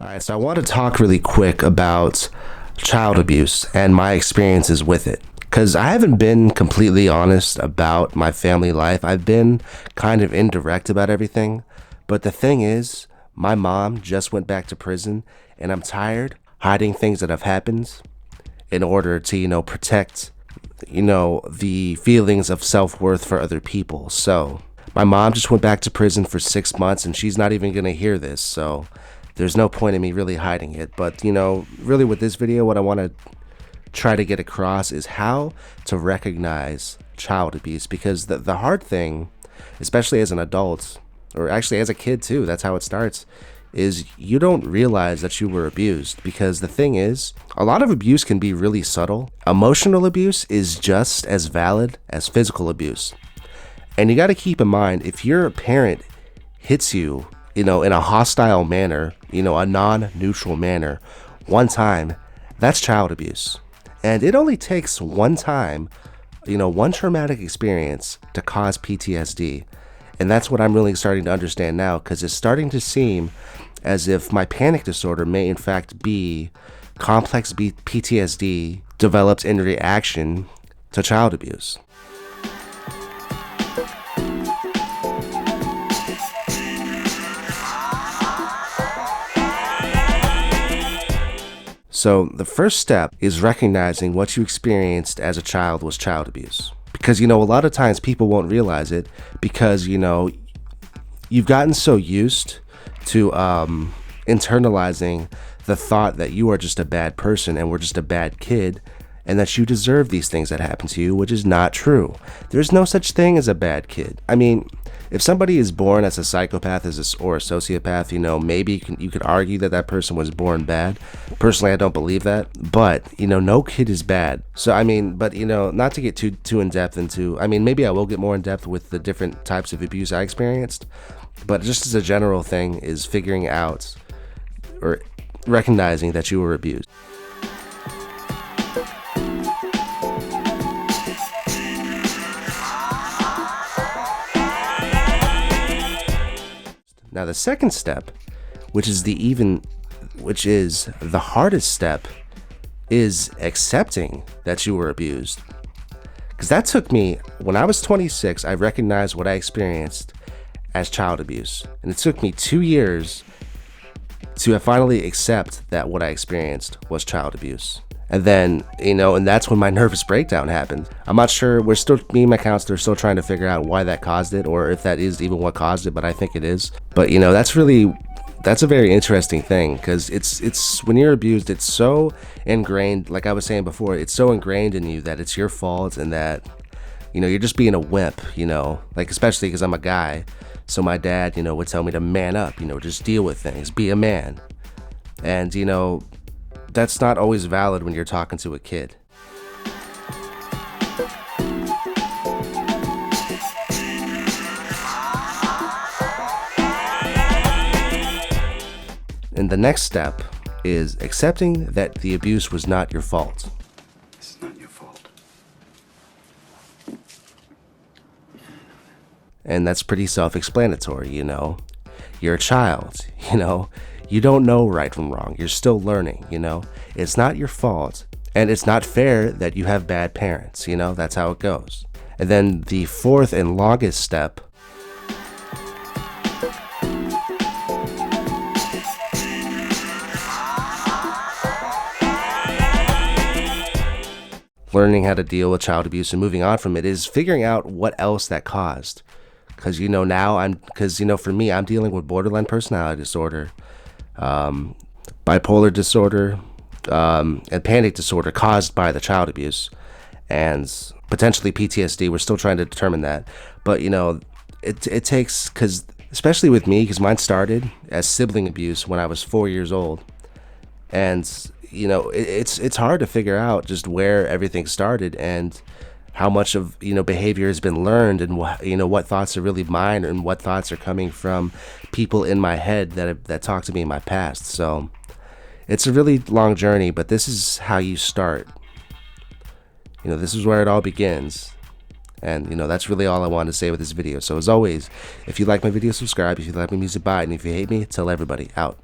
All right, so I want to talk really quick about child abuse and my experiences with it. Because I haven't been completely honest about my family life. I've been kind of indirect about everything. But the thing is, my mom just went back to prison, and I'm tired hiding things that have happened in order to, protect, the feelings of self-worth for other people. So my mom just went back to prison for 6 months, and she's not even going to hear this. So there's no point in me really hiding it. But, really with this video, what I want to try to get across is how to recognize child abuse. Because the hard thing, especially as an adult, or actually as a kid too, that's how it starts, is you don't realize that you were abused. Because the thing is, a lot of abuse can be really subtle. Emotional abuse is just as valid as physical abuse. And you got to keep in mind, if your parent hits you, in a hostile manner, a non-neutral manner, one time, that's child abuse. And it only takes one time, one traumatic experience to cause PTSD. And that's what I'm really starting to understand now, because it's starting to seem as if my panic disorder may in fact be complex PTSD developed in reaction to child abuse. So the first step is recognizing what you experienced as a child was child abuse. Because, a lot of times people won't realize it because, you've gotten so used to internalizing the thought that you are just a bad person and we're just a bad kid and that you deserve these things that happen to you, which is not true. There's no such thing as a bad kid. I mean, if somebody is born as a psychopath or a sociopath, maybe you could argue that that person was born bad. Personally, I don't believe that. But, no kid is bad. So, not to get too in depth into, maybe I will get more in depth with the different types of abuse I experienced. But just as a general thing is figuring out or recognizing that you were abused. Now the second step, which is the hardest step, is accepting that you were abused. Because that took me, when I was 26, I recognized what I experienced as child abuse. And it took me 2 years to finally accept that what I experienced was child abuse. And then, and that's when my nervous breakdown happened. I'm not sure, me and my counselor are still trying to figure out why that caused it, or if that is even what caused it, but I think it is. But, that's a very interesting thing, because it's when you're abused, it's so ingrained, like I was saying before, it's so ingrained in you that it's your fault and that, you're just being a wimp, like especially because I'm a guy. So my dad, would tell me to man up, just deal with things, be a man. And, that's not always valid when you're talking to a kid. And the next step is accepting that the abuse was not your fault. It's not your fault. And that's pretty self-explanatory, You're a child, You don't know right from wrong. You're still learning, It's not your fault. And it's not fair that you have bad parents, That's how it goes. And then the fourth and longest step, learning how to deal with child abuse and moving on from it, is figuring out what else that caused. Because, for me, I'm dealing with borderline personality disorder, bipolar disorder, and panic disorder caused by the child abuse, and potentially PTSD. We're still trying to determine that. But, it takes, because especially with me, because mine started as sibling abuse when I was 4 years old. And, it's hard to figure out just where everything started and how much of, behavior has been learned, and what thoughts are really mine and what thoughts are coming from people in my head that talk to me in my past. So it's a really long journey, but this is how you start. This is where it all begins. And, that's really all I wanted to say with this video. So as always, if you like my video, subscribe. If you like my music, buy it. And if you hate me, tell everybody. Out.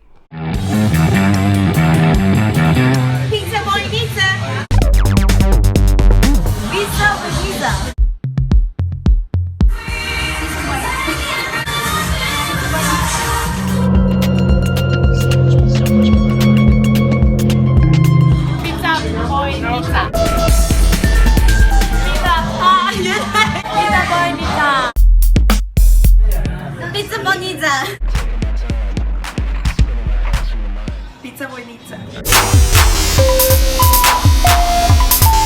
Pizza buenizza.